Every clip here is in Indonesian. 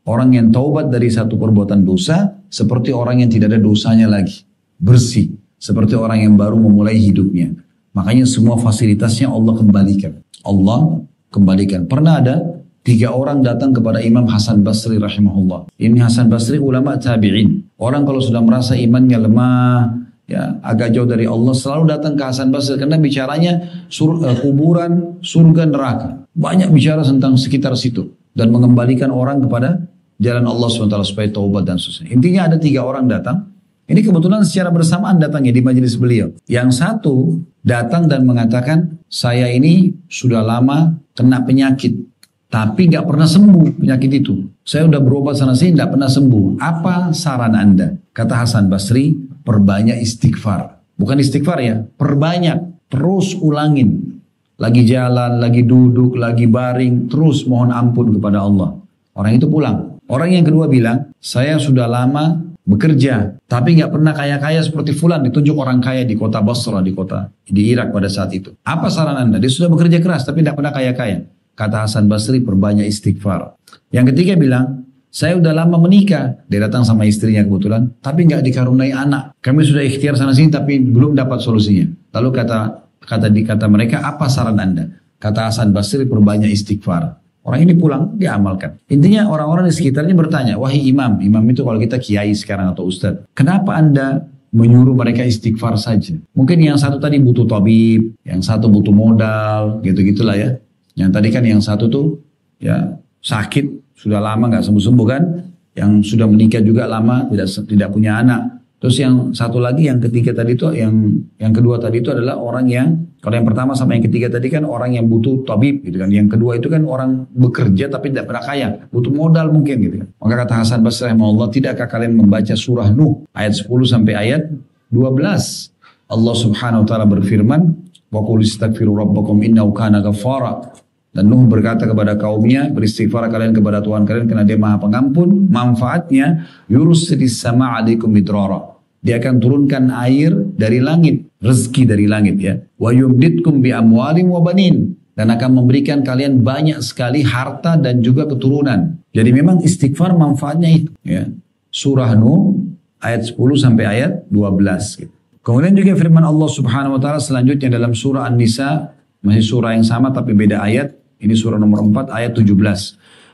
Orang yang taubat dari satu perbuatan dosa seperti orang yang tidak ada dosanya lagi. Bersih. Seperti orang yang baru memulai hidupnya. Makanya semua fasilitasnya Allah kembalikan. Allah kembalikan. Pernah ada 3 orang datang kepada Imam Hasan Basri rahimahullah. Ini Hasan Basri ulama tabi'in. Orang kalau sudah merasa imannya lemah, ya agak jauh dari Allah, selalu datang ke Hasan Basri karena bicaranya kuburan, surga, neraka. Banyak bicara tentang sekitar situ dan mengembalikan orang kepada jalan Allah SWT supaya taubat dan seterusnya. Intinya ada 3 orang datang. Ini kebetulan secara bersamaan datangnya di majelis beliau. Yang satu datang dan mengatakan, saya ini sudah lama kena penyakit, tapi gak pernah sembuh penyakit itu. Saya udah berobat sana sini, gak pernah sembuh. Apa saran Anda? Kata Hasan Basri, perbanyak istighfar. Bukan istighfar ya, perbanyak. Terus ulangin. Lagi jalan, lagi duduk, lagi baring, terus mohon ampun kepada Allah. Orang itu pulang. Orang yang kedua bilang, saya sudah lama bekerja, tapi gak pernah kaya-kaya seperti fulan, ditunjuk orang kaya di kota Basra, di Irak pada saat itu. Apa saran Anda? Dia sudah bekerja keras, tapi gak pernah kaya-kaya. Kata Hasan Basri, perbanyak istighfar. Yang ketiga bilang, saya udah lama menikah. Dia datang sama istrinya kebetulan, tapi gak dikaruniai anak. Kami sudah ikhtiar sana sini, tapi belum dapat solusinya. Lalu kata mereka, apa saran Anda? Kata Hasan Basri, perbanyak istighfar. Orang ini pulang, dia amalkan. Intinya orang-orang di sekitarnya bertanya, wahai imam itu kalau kita kiai sekarang atau ustadz, kenapa Anda menyuruh mereka istighfar saja? Mungkin yang satu tadi butuh tabib, yang satu butuh modal, gitu-gitulah ya. Yang tadi kan yang satu tuh ya sakit, sudah lama gak sembuh-sembuh kan. Yang sudah menikah juga lama, tidak punya anak. Terus yang satu lagi, yang ketiga tadi itu, yang kedua tadi itu adalah orang yang, kalau yang pertama sama yang ketiga tadi kan orang yang butuh tabib gitu kan. Yang kedua itu kan orang bekerja tapi tidak pernah kaya, butuh modal mungkin gitu kan. Maka kata Hasan Basri rahimahullah, tidakkah kalian membaca surah Nuh ayat 10 sampai ayat 12? Allah Subhanahu wa taala berfirman, wa qul istaghfiru rabbakum innahu kana ghaffara. Dan Nuh berkata kepada kaumnya, beristighfar kalian kepada Tuhan kalian karena Dia Maha Pengampun. Manfaatnya, yursilis sama alaikum midrara. Dia akan turunkan air dari langit, rezeki dari langit ya. Wa yumditkum bi amwalim wa banin, dan akan memberikan kalian banyak sekali harta dan juga keturunan. Jadi memang istighfar manfaatnya itu ya. Surah Nuh ayat 10 sampai ayat 12 gitu. Kemudian juga firman Allah Subhanahu wa taala selanjutnya dalam surah An-Nisa, masih surah yang sama tapi beda ayat. Ini surah nomor 4 ayat 17.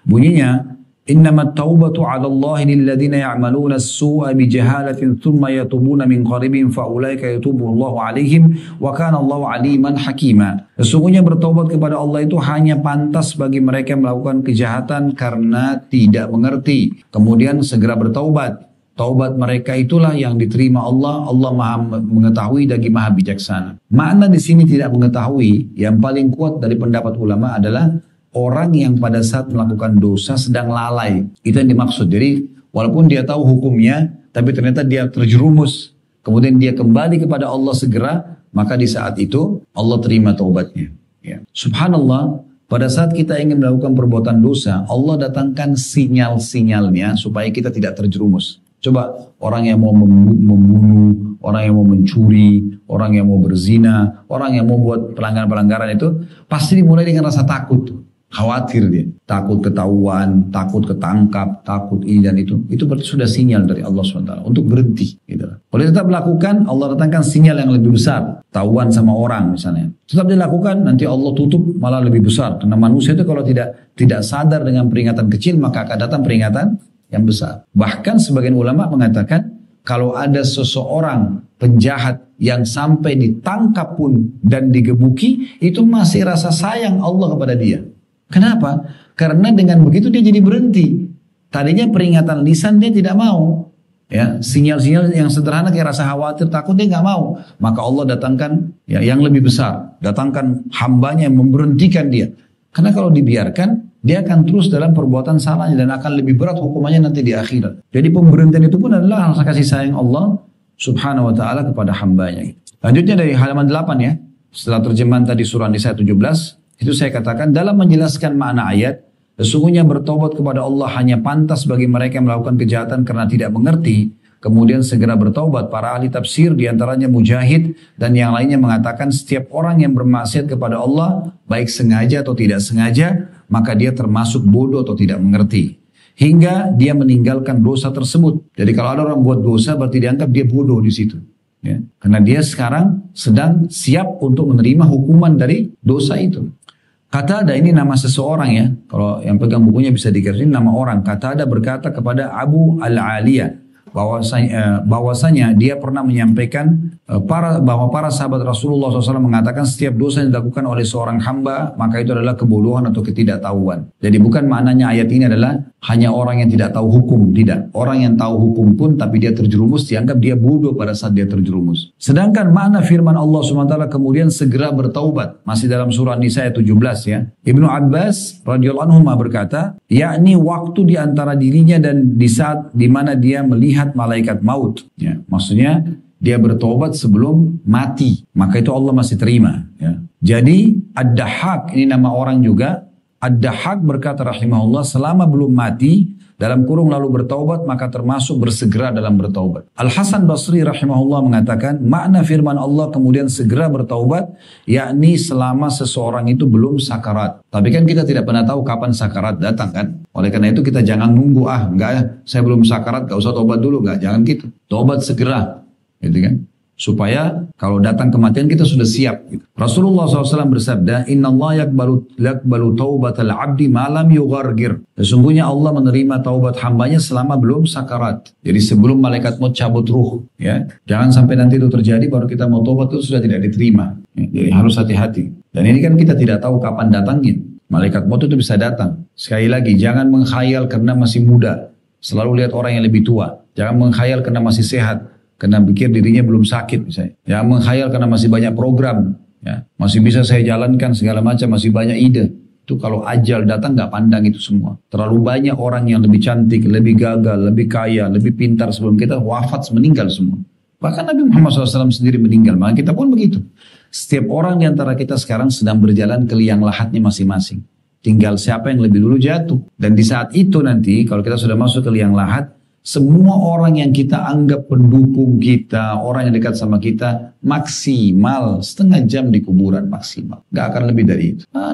Bunyinya, innamat taubatu 'ala Allahi lilladzina ya'maluna as-su'a bi jahalatin thumma yatubuna min qaribin fa ulaika yatubu Allahu 'alaihim wa kana Allahu 'aliman hakima. Sesungguhnya bertaubat kepada Allah itu hanya pantas bagi mereka yang melakukan kejahatan karena tidak mengerti, kemudian segera bertaubat. Taubat mereka itulah yang diterima Allah. Allah Maha mengetahui dan Maha bijaksana. Makna di sini tidak mengetahui, yang paling kuat dari pendapat ulama adalah orang yang pada saat melakukan dosa sedang lalai. Itu yang dimaksud. Jadi walaupun dia tahu hukumnya, tapi ternyata dia terjerumus. Kemudian dia kembali kepada Allah segera, maka di saat itu Allah terima taubatnya. Ya. Subhanallah, pada saat kita ingin melakukan perbuatan dosa, Allah datangkan sinyal-sinyalnya supaya kita tidak terjerumus. Coba orang yang mau membunuh, orang yang mau mencuri, orang yang mau berzina, orang yang mau buat pelanggaran-pelanggaran itu pasti dimulai dengan rasa takut. Khawatir dia, takut ketahuan, takut ketangkap, takut ini dan itu. Itu berarti sudah sinyal dari Allah SWT untuk berhenti. Gitu. Kalau tetap melakukan, Allah datangkan sinyal yang lebih besar. Tahuan sama orang misalnya. Tetap dilakukan, nanti Allah tutup malah lebih besar. Karena manusia itu kalau tidak sadar dengan peringatan kecil, maka akan datang peringatan yang besar. Bahkan sebagian ulama mengatakan, kalau ada seseorang penjahat yang sampai ditangkap pun dan digebuki, itu masih rasa sayang Allah kepada dia. Kenapa? Karena dengan begitu dia jadi berhenti. Tadinya peringatan lisan dia tidak mau. Ya, sinyal-sinyal yang sederhana kayak rasa khawatir, takut, dia nggak mau. Maka Allah datangkan ya, yang lebih besar. Datangkan hambanya yang memberhentikan dia. Karena kalau dibiarkan, dia akan terus dalam perbuatan salahnya dan akan lebih berat hukumannya nanti di akhirat. Jadi pemberhentian itu pun adalah rasa kasih sayang Allah Subhanahu wa ta'ala kepada hambanya. Lanjutnya dari halaman 8 ya. Setelah terjemahan tadi surah Nisa 17, itu saya katakan dalam menjelaskan makna ayat, sesungguhnya bertobat kepada Allah hanya pantas bagi mereka yang melakukan kejahatan karena tidak mengerti, kemudian segera bertobat. Para ahli tafsir diantaranya Mujahid dan yang lainnya mengatakan setiap orang yang bermaksiat kepada Allah, baik sengaja atau tidak sengaja, maka dia termasuk bodoh atau tidak mengerti. hingga dia meninggalkan dosa tersebut. Jadi kalau ada orang buat dosa berarti dianggap dia bodoh di situ. Ya. Karena dia sekarang sedang siap untuk menerima hukuman dari dosa itu. Qatada ini nama seseorang ya. Kalau yang pegang bukunya bisa dikerjain nama orang. Qatada berkata kepada Abu Al-Aliyah bahwasanya dia pernah menyampaikan bahwa para sahabat Rasulullah SAW mengatakan setiap dosa yang dilakukan oleh seorang hamba maka itu adalah kebodohan atau ketidaktahuan. Jadi bukan maknanya ayat ini adalah hanya orang yang tidak tahu hukum, tidak. Orang yang tahu hukum pun tapi dia terjerumus dianggap dia bodoh pada saat dia terjerumus. Sedangkan makna firman Allah SWT kemudian segera bertaubat masih dalam surah Nisa ayat 17 ya. Ibnu Abbas radhiyallahu anhu berkata, yakni waktu di antara dirinya dan di saat di mana dia melihat malaikat maut. Ya, maksudnya dia bertobat sebelum mati, maka itu Allah masih terima. Ya. Jadi Ad-Dahhak ini nama orang juga. Ad-Dahhak berkata rahimahullah selama belum mati dalam kurung lalu bertaubat maka termasuk bersegera dalam bertaubat. Al-Hasan Basri rahimahullah mengatakan makna firman Allah kemudian segera bertaubat yakni selama seseorang itu belum sakarat. Tapi kan kita tidak pernah tahu kapan sakarat datang kan. Oleh karena itu kita jangan nunggu enggak ya saya belum sakarat gak usah taubat dulu, enggak, jangan gitu. Taubat segera gitu kan. Supaya kalau datang kematian kita sudah siap. Gitu. Rasulullah SAW bersabda, Inna Allah yakbalu taubatal abdi malam yughargir. Sesungguhnya Allah menerima taubat hambanya selama belum sakarat. Jadi sebelum malaikat maut cabut ruh. Ya. Jangan sampai nanti itu terjadi baru kita mau taubat itu sudah tidak diterima. Ya. Jadi harus hati-hati. Dan ini kan kita tidak tahu kapan datangnya. Malaikat maut itu bisa datang. Sekali lagi, jangan menghayal karena masih muda. Selalu lihat orang yang lebih tua. Jangan menghayal karena masih sehat. Karena pikir dirinya belum sakit misalnya. Ya menghayal karena masih banyak program. Ya, masih bisa saya jalankan segala macam, masih banyak ide. Itu kalau ajal datang gak pandang itu semua. Terlalu banyak orang yang lebih cantik, lebih gagal, lebih kaya, lebih pintar sebelum kita wafat meninggal semua. Bahkan Nabi Muhammad SAW sendiri meninggal. Maka kita pun begitu. Setiap orang di antara kita sekarang sedang berjalan ke liang lahatnya masing-masing. Tinggal siapa yang lebih dulu jatuh. Dan di saat itu nanti kalau kita sudah masuk ke liang lahat, semua orang yang kita anggap pendukung kita, orang yang dekat sama kita, maksimal setengah jam di kuburan maksimal. Gak akan lebih dari itu. 1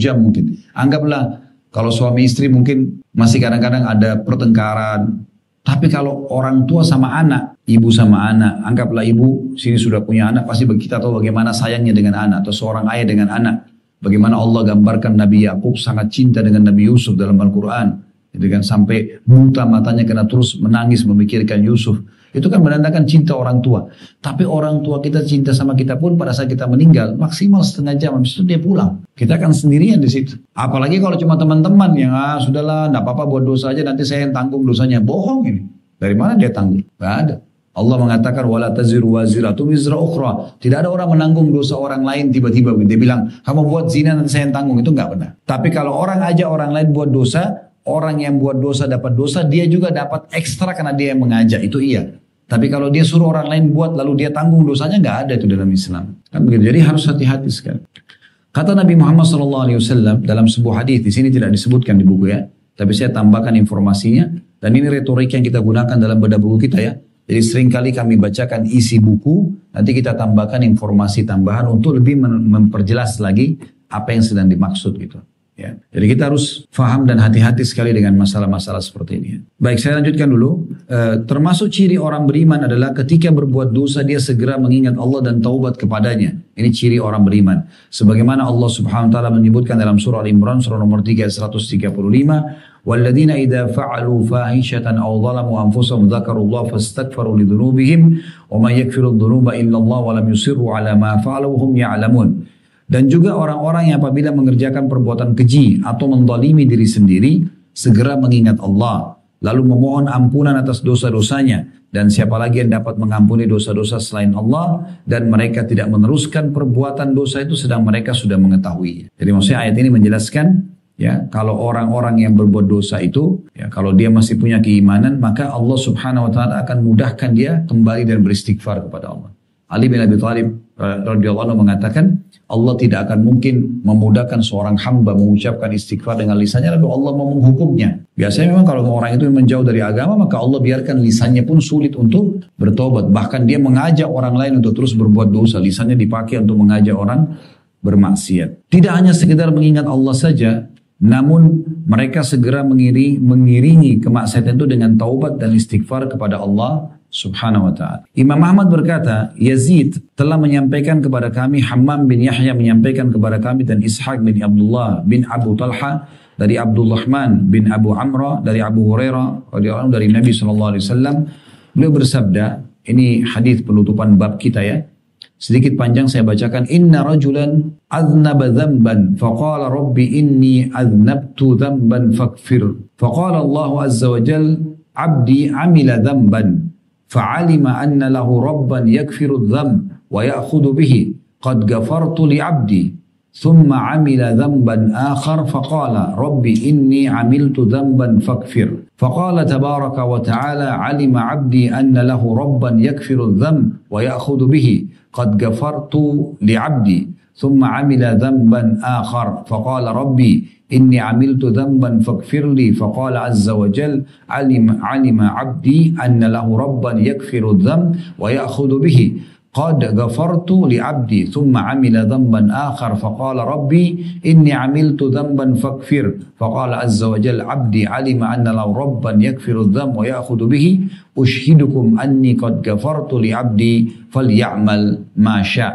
jam mungkin. Anggaplah kalau suami istri mungkin masih kadang-kadang ada pertengkaran. Tapi kalau orang tua sama anak, ibu sama anak, anggaplah ibu sini sudah punya anak, pasti kita tahu bagaimana sayangnya dengan anak. Atau seorang ayah dengan anak. Bagaimana Allah gambarkan Nabi Yakub sangat cinta dengan Nabi Yusuf dalam Al-Quran. Itu kan sampai buta matanya karena terus menangis memikirkan Yusuf. Itu kan menandakan cinta orang tua. Tapi orang tua kita cinta sama kita pun pada saat kita meninggal maksimal setengah jam habis itu dia pulang. Kita akan sendirian di situ. Apalagi kalau cuma teman-teman yang sudahlah enggak apa-apa buat dosa aja nanti saya yang tanggung dosanya. Bohong ini. Dari mana dia tanggung? Enggak ada. Allah mengatakan wala taziru waziratun wizra ukhra. Tidak ada orang menanggung dosa orang lain tiba-tiba dia bilang kamu buat zina nanti saya yang tanggung, itu enggak benar. Tapi kalau orang aja orang lain buat dosa, orang yang buat dosa dapat dosa, dia juga dapat ekstra karena dia yang mengajak, itu iya. Tapi kalau dia suruh orang lain buat lalu dia tanggung dosanya, nggak ada itu dalam Islam. Kan begitu. Jadi harus hati-hati sekali. Kata Nabi Muhammad SAW dalam sebuah hadis, di sini tidak disebutkan di buku ya, tapi saya tambahkan informasinya. Dan ini retorik yang kita gunakan dalam bedah buku kita ya. Jadi seringkali kami bacakan isi buku, nanti kita tambahkan informasi tambahan untuk lebih memperjelas lagi apa yang sedang dimaksud gitu. Ya, jadi kita harus faham dan hati-hati sekali dengan masalah-masalah seperti ini. Baik, saya lanjutkan dulu. Termasuk ciri orang beriman adalah ketika berbuat dosa dia segera mengingat Allah dan taubat kepadanya. Ini ciri orang beriman. Sebagaimana Allah Subhanahu wa taala menyebutkan dalam surah Al-Imran surah nomor 3 135, "Walladzina idza fa'alu fahishatan aw zalamu anfusahum dzakarullaha fastaghfiru lidzunubihim wa may yaghfiru dzunuba illallah wa lam yusirru 'ala ma fa'alu hum ya'lamun." Dan juga orang-orang yang apabila mengerjakan perbuatan keji atau menzalimi diri sendiri, segera mengingat Allah, lalu memohon ampunan atas dosa-dosanya. Dan siapa lagi yang dapat mengampuni dosa-dosa selain Allah, dan mereka tidak meneruskan perbuatan dosa itu sedang mereka sudah mengetahui. Jadi maksudnya ayat ini menjelaskan, ya, kalau orang-orang yang berbuat dosa itu, ya, kalau dia masih punya keimanan, maka Allah Subhanahu wa taala akan mudahkan dia kembali dan beristighfar kepada Allah. Ali bin Abi Thalib radhiyallahu anhu mengatakan, Allah tidak akan mungkin memudahkan seorang hamba mengucapkan istighfar dengan lisannya lalu Allah mau menghukumnya. Biasanya memang kalau orang itu menjauh dari agama maka Allah biarkan lisannya pun sulit untuk bertobat. Bahkan dia mengajak orang lain untuk terus berbuat dosa. Lisannya dipakai untuk mengajak orang bermaksiat. Tidak hanya sekedar mengingat Allah saja, Namun mereka segera mengiringi kemaksiatan itu dengan taubat dan istighfar kepada Allah Subhanahu wa ta'ala. Imam Ahmad berkata, Yazid telah menyampaikan kepada kami, Hammam bin Yahya menyampaikan kepada kami, dan Ishaq bin Abdullah bin Abu Talha dari Abdurrahman bin Abu Amrah dari Abu Hurairah dari Nabi SAW. Beliau bersabda, ini hadis penutupan bab kita ya. Sedikit panjang saya bacakan. Inna rajulan aznaba dhanban faqala rabbi inni aznabtu dhanban faghfir. Faqala Allah azza wa jal abdi amila dhanban fa'alima anna lahu rabban yakfiru dhanb wa ya'khudhu bihi qad ghafartu li abdi thumma amila dhanban akhar faqala rabbi inni amiltu dhanban faghfir. فقال تبارك وتعالى علم عبدي أن له ربا يكفر الذنب ويأخذ به قد غفرت لعبدي ثم عمل ذنبا آخر فقال ربي إني عملت ذنبا فاغفر لي فقال عز وجل علم عبدي أن له ربا يكفر الذنب ويأخذ به قد غفرت لعبدي ثم عمل ذنبا آخر فقال ربي إني عملت ذنبا فاغفر فقال عز وجل عبدي علم أن له ربا يغفر الذنب ويأخذ به أشهدكم أني قد غفرت لعبدي فليعمل ما شاء.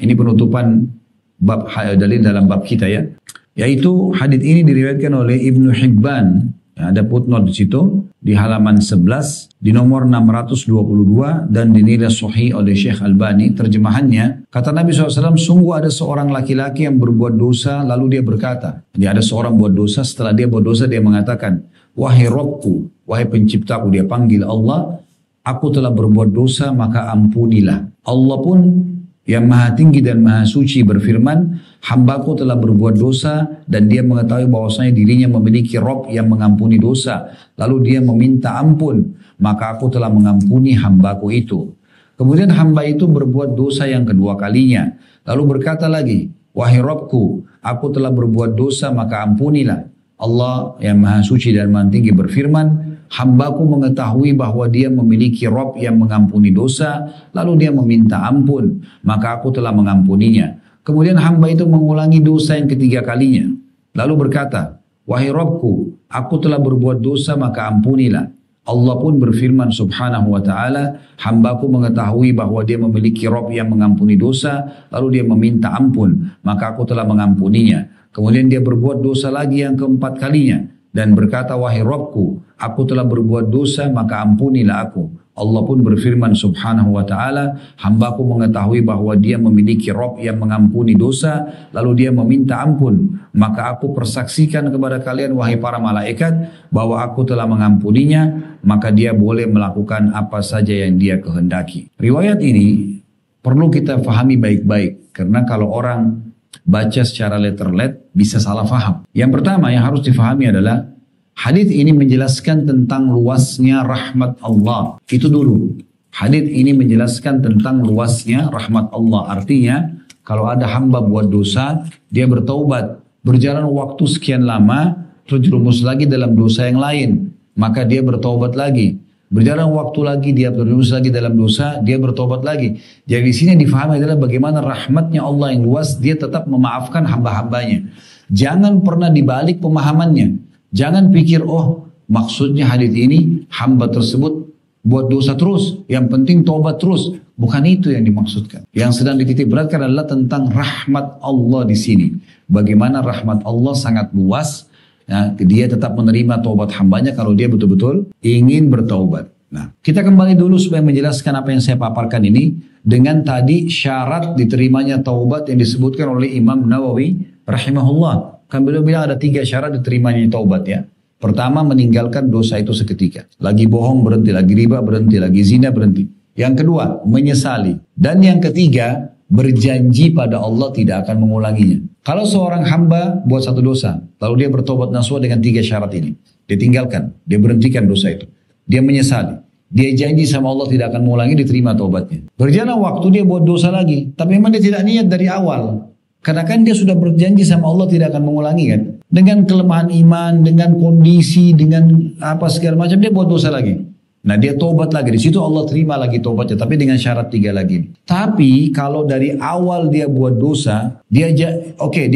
Ini penutupan bab dalil dalam bab kita ya. Yaitu hadits ini diriwayatkan oleh Ibnu Hibban. Ya, ada footnote di situ di halaman 11 di nomor 622 dan dinilai sahih oleh Syekh Albani. Terjemahannya, kata Nabi SAW, sungguh ada seorang laki-laki yang berbuat dosa lalu dia berkata, jadi ada seorang buat dosa, setelah dia buat dosa dia mengatakan, wahai Rabbku, wahai penciptaku, dia panggil Allah, aku telah berbuat dosa maka ampunilah. Allah pun yang maha tinggi dan maha suci berfirman, hambaku telah berbuat dosa dan dia mengetahui bahwasanya dirinya memiliki Rabb yang mengampuni dosa. Lalu dia meminta ampun, maka aku telah mengampuni hambaku itu. Kemudian hamba itu berbuat dosa yang kedua kalinya. Lalu berkata lagi, wahai Rabbku, aku telah berbuat dosa maka ampunilah. Allah yang maha suci dan maha tinggi berfirman, hambaku mengetahui bahwa dia memiliki Rabb yang mengampuni dosa, lalu dia meminta ampun, maka aku telah mengampuninya. Kemudian hamba itu mengulangi dosa yang ketiga kalinya, lalu berkata, wahai Rabbku, aku telah berbuat dosa maka ampunilah. Allah pun berfirman subhanahu wa ta'ala, hambaku mengetahui bahwa dia memiliki Rabb yang mengampuni dosa, lalu dia meminta ampun, maka aku telah mengampuninya. Kemudian dia berbuat dosa lagi yang keempat kalinya, dan berkata, wahai Rabbku, aku telah berbuat dosa maka ampunilah aku. Allah pun berfirman subhanahu wa ta'ala, hambaku mengetahui bahwa dia memiliki Rabb yang mengampuni dosa, lalu dia meminta ampun, maka aku persaksikan kepada kalian wahai para malaikat, bahwa aku telah mengampuninya, maka dia boleh melakukan apa saja yang dia kehendaki. Riwayat ini perlu kita fahami baik-baik, karena kalau orang baca secara letter-let bisa salah faham. Yang pertama yang harus difahami adalah hadits ini menjelaskan tentang luasnya rahmat Allah. Itu dulu. Hadits ini menjelaskan tentang luasnya rahmat Allah. Artinya kalau ada hamba buat dosa, dia bertaubat, berjalan waktu sekian lama, terjerumus lagi dalam dosa yang lain, maka dia bertaubat lagi. Berjalan waktu lagi, dia terjerumus lagi dalam dosa, dia bertobat lagi. Jadi di sini difahami adalah bagaimana rahmatnya Allah yang luas, dia tetap memaafkan hamba-hambanya. Jangan pernah dibalik pemahamannya. Jangan pikir, oh maksudnya hadits ini hamba tersebut buat dosa terus, yang penting tobat terus. Bukan itu yang dimaksudkan. Yang sedang dititik beratkan adalah tentang rahmat Allah di sini. Bagaimana rahmat Allah sangat luas. Nah, dia tetap menerima taubat hambanya kalau dia betul-betul ingin bertaubat. Nah, kita kembali dulu supaya menjelaskan apa yang saya paparkan ini dengan tadi syarat diterimanya taubat yang disebutkan oleh Imam Nawawi rahimahullah. Kan beliau bilang ada 3 syarat diterimanya taubat ya. Pertama, meninggalkan dosa itu seketika. Lagi bohong berhenti, lagi riba berhenti, lagi zina berhenti. Yang kedua, menyesali. Dan yang ketiga, berjanji pada Allah tidak akan mengulanginya. Kalau seorang hamba buat satu dosa, lalu dia bertobat nasuha dengan 3 syarat ini. Dia tinggalkan, dia berhentikan dosa itu. Dia menyesali. Dia janji sama Allah tidak akan mengulangi, diterima taubatnya. Berjalan waktu dia buat dosa lagi, tapi memang dia tidak niat dari awal. Karena kan dia sudah berjanji sama Allah tidak akan mengulangi kan. Dengan kelemahan iman, dengan kondisi, dengan apa segala macam, dia buat dosa lagi. Nah dia tobat lagi, di situ Allah terima lagi tobatnya, tapi dengan syarat 3 lagi. Tapi kalau dari awal dia buat dosa, dia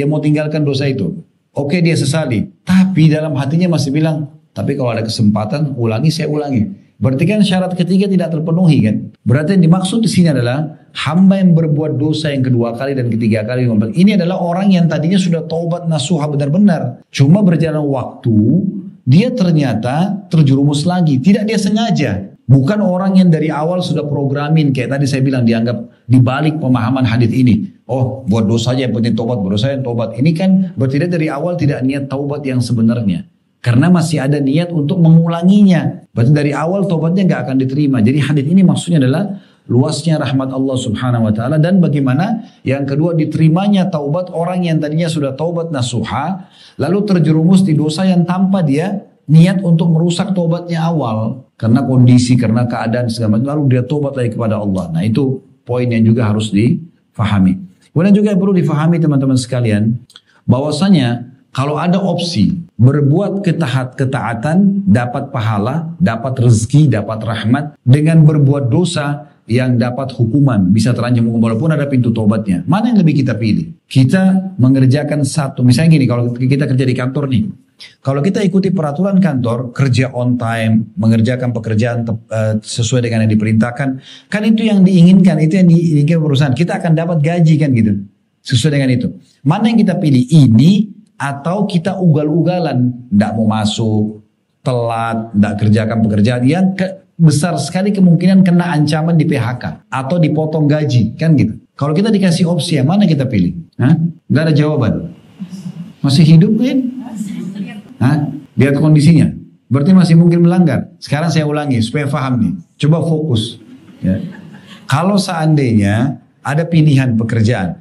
mau tinggalkan dosa itu. Oke, dia sesali. Tapi dalam hatinya masih bilang, tapi kalau ada kesempatan, ulangi, saya ulangi. Berarti kan syarat ketiga tidak terpenuhi kan? Berarti yang dimaksud di sini adalah hamba yang berbuat dosa yang kedua kali dan ketiga kali. Ini adalah orang yang tadinya sudah taubat nasuha benar-benar. Cuma berjalan waktu, dia ternyata terjerumus lagi. Tidak dia sengaja. Bukan orang yang dari awal sudah programin. Kayak tadi saya bilang dianggap dibalik pemahaman hadis ini. Oh, buat dosa aja yang penting taubat, buat dosa yang taubat. Ini kan berarti dia dari awal tidak niat taubat yang sebenarnya. Karena masih ada niat untuk mengulanginya. Berarti dari awal taubatnya nggak akan diterima. Jadi hadis ini maksudnya adalah luasnya rahmat Allah Subhanahu wa taala dan bagaimana yang kedua diterimanya taubat orang yang tadinya sudah taubat nasuha lalu terjerumus di dosa yang tanpa dia niat untuk merusak taubatnya awal karena kondisi, karena keadaan segala macam, lalu dia taubat lagi kepada Allah. Nah, itu poin yang juga harus difahami. Kemudian juga perlu difahami teman-teman sekalian bahwasanya kalau ada opsi berbuat ketaatan, dapat pahala, dapat rezeki, dapat rahmat, dengan berbuat dosa yang dapat hukuman, bisa terancam hukuman walaupun ada pintu tobatnya. Mana yang lebih kita pilih? Kita mengerjakan satu, misalnya gini, kalau kita kerja di kantor nih, kalau kita ikuti peraturan kantor, kerja on time, mengerjakan pekerjaan sesuai dengan yang diperintahkan, kan itu yang diinginkan, itu yang diinginkan perusahaan. Kita akan dapat gaji kan gitu, sesuai dengan itu. Mana yang kita pilih? Ini atau kita ugal-ugalan, tidak mau masuk, telat, tidak kerjakan pekerjaan yang besar sekali kemungkinan kena ancaman di PHK atau dipotong gaji, kan gitu. Kalau kita dikasih opsi, yang mana kita pilih? Hah? Gak ada jawaban. Masih hidup kan? Hah? Lihat kondisinya. Berarti masih mungkin melanggar. Sekarang saya ulangi supaya paham nih. Coba fokus. Ya. Kalau seandainya ada pilihan pekerjaan,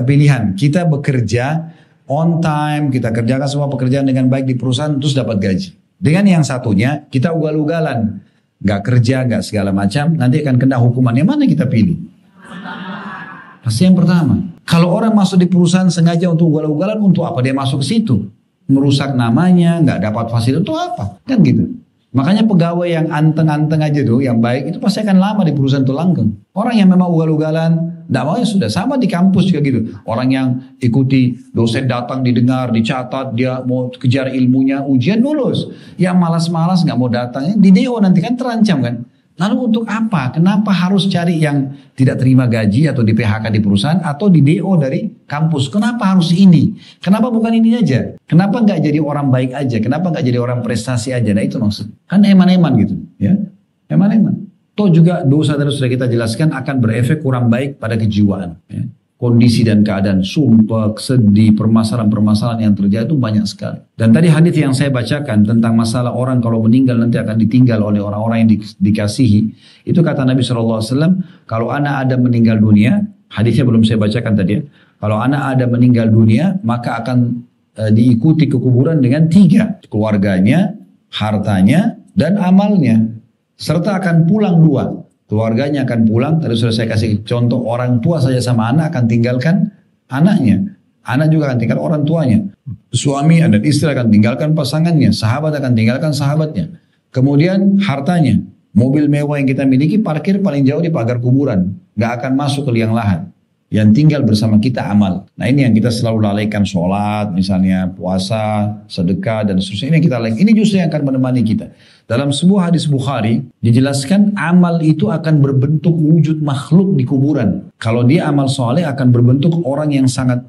pilihan kita bekerja on time, kita kerjakan semua pekerjaan dengan baik di perusahaan, terus dapat gaji. Dengan yang satunya, kita ugal-ugalan. Gak kerja, gak segala macam, nanti akan kena hukuman. Yang mana kita pilih? Pasti yang pertama. Kalau orang masuk di perusahaan sengaja untuk ugal-ugalan, untuk apa dia masuk ke situ? Merusak namanya, gak dapat fasilitas, itu apa? Kan gitu. Makanya pegawai yang anteng-anteng aja tuh, yang baik, itu pasti akan lama di perusahaan itu langgeng. Orang yang memang ugal-ugalan, tidak mau ya sudah. Sama di kampus juga gitu. Orang yang ikuti dosen datang didengar, dicatat, dia mau kejar ilmunya, ujian lulus. Yang malas-malas nggak mau datang, di DO nanti kan terancam kan. Lalu untuk apa? Kenapa harus cari yang tidak terima gaji atau di PHK di perusahaan atau di DO dari kampus? Kenapa harus ini? Kenapa bukan ini aja? Kenapa nggak jadi orang baik aja? Kenapa nggak jadi orang prestasi aja? Nah itu maksud. Kan eman-eman gitu, ya. Eman-eman. Toh juga dosa tadi sudah kita jelaskan akan berefek kurang baik pada kejiwaan. Ya. Kondisi dan keadaan sumpah, sedih, permasalahan-permasalahan yang terjadi itu banyak sekali. Dan tadi hadis yang saya bacakan tentang masalah orang kalau meninggal nanti akan ditinggal oleh orang-orang yang dikasihi. Itu kata Nabi SAW, kalau anak ada meninggal dunia, hadisnya belum saya bacakan tadi ya. Kalau anak ada meninggal dunia, maka akan diikuti ke kuburan dengan 3. Keluarganya, hartanya, dan amalnya. Serta akan pulang 2. Keluarganya akan pulang, tadi sudah saya kasih contoh orang tua saja sama anak akan tinggalkan anaknya. Anak juga akan tinggal orang tuanya. Suami dan istri akan tinggalkan pasangannya. Sahabat akan tinggalkan sahabatnya. Kemudian hartanya. Mobil mewah yang kita miliki parkir paling jauh di pagar kuburan. Gak akan masuk ke liang lahat. Yang tinggal bersama kita amal. Nah ini yang kita selalu lalaikan, sholat, misalnya puasa, sedekah, dan seterusnya. Ini yang kita lalaikan. Ini justru yang akan menemani kita. Dalam sebuah hadis Bukhari, dijelaskan amal itu akan berbentuk wujud makhluk di kuburan. Kalau dia amal soleh akan berbentuk orang yang sangat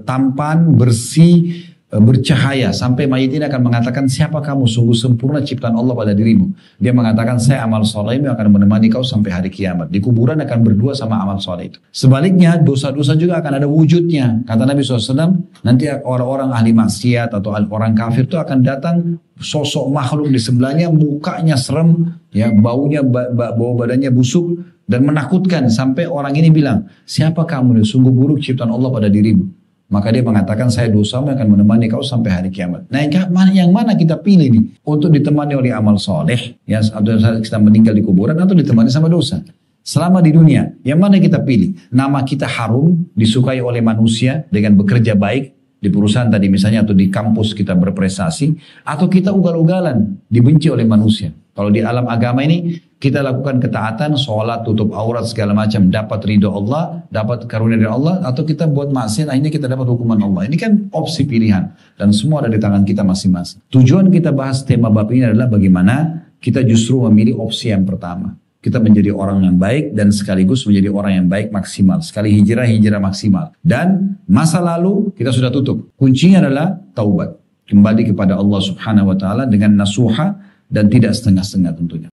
tampan, bersih, bercahaya. Sampai mayit ini akan mengatakan, siapa kamu? Sungguh sempurna ciptaan Allah pada dirimu. Dia mengatakan, saya amal soleh ini akan menemani kau sampai hari kiamat. Di kuburan akan berdua sama amal soleh itu. Sebaliknya, dosa-dosa juga akan ada wujudnya. Kata Nabi SAW, nanti orang-orang ahli maksiat atau orang kafir itu akan datang sosok makhluk di sebelahnya, mukanya serem, ya, baunya, bau badannya busuk, dan menakutkan. Sampai orang ini bilang, siapa kamu? Sungguh buruk ciptaan Allah pada dirimu. Maka dia mengatakan saya dosamu akan menemani kau sampai hari kiamat. Nah yang mana kita pilih nih? Untuk ditemani oleh amal soleh, ya, atau kita meninggal di kuburan, atau ditemani sama dosa. Selama di dunia, yang mana kita pilih? Nama kita harum, disukai oleh manusia dengan bekerja baik di perusahaan tadi misalnya, atau di kampus kita berprestasi, atau kita ugal-ugalan, dibenci oleh manusia. Kalau di alam agama ini kita lakukan ketaatan, sholat, tutup aurat segala macam, dapat ridho Allah, dapat karunia dari Allah, atau kita buat maksiat, akhirnya kita dapat hukuman Allah. Ini kan opsi pilihan dan semua ada di tangan kita masing-masing. Tujuan kita bahas tema bab ini adalah bagaimana kita justru memilih opsi yang pertama. Kita menjadi orang yang baik dan sekaligus menjadi orang yang baik maksimal. Sekali hijrah maksimal. Dan masa lalu kita sudah tutup. Kuncinya adalah taubat. Kembali kepada Allah subhanahu wa ta'ala dengan nasuha dan tidak setengah-setengah tentunya.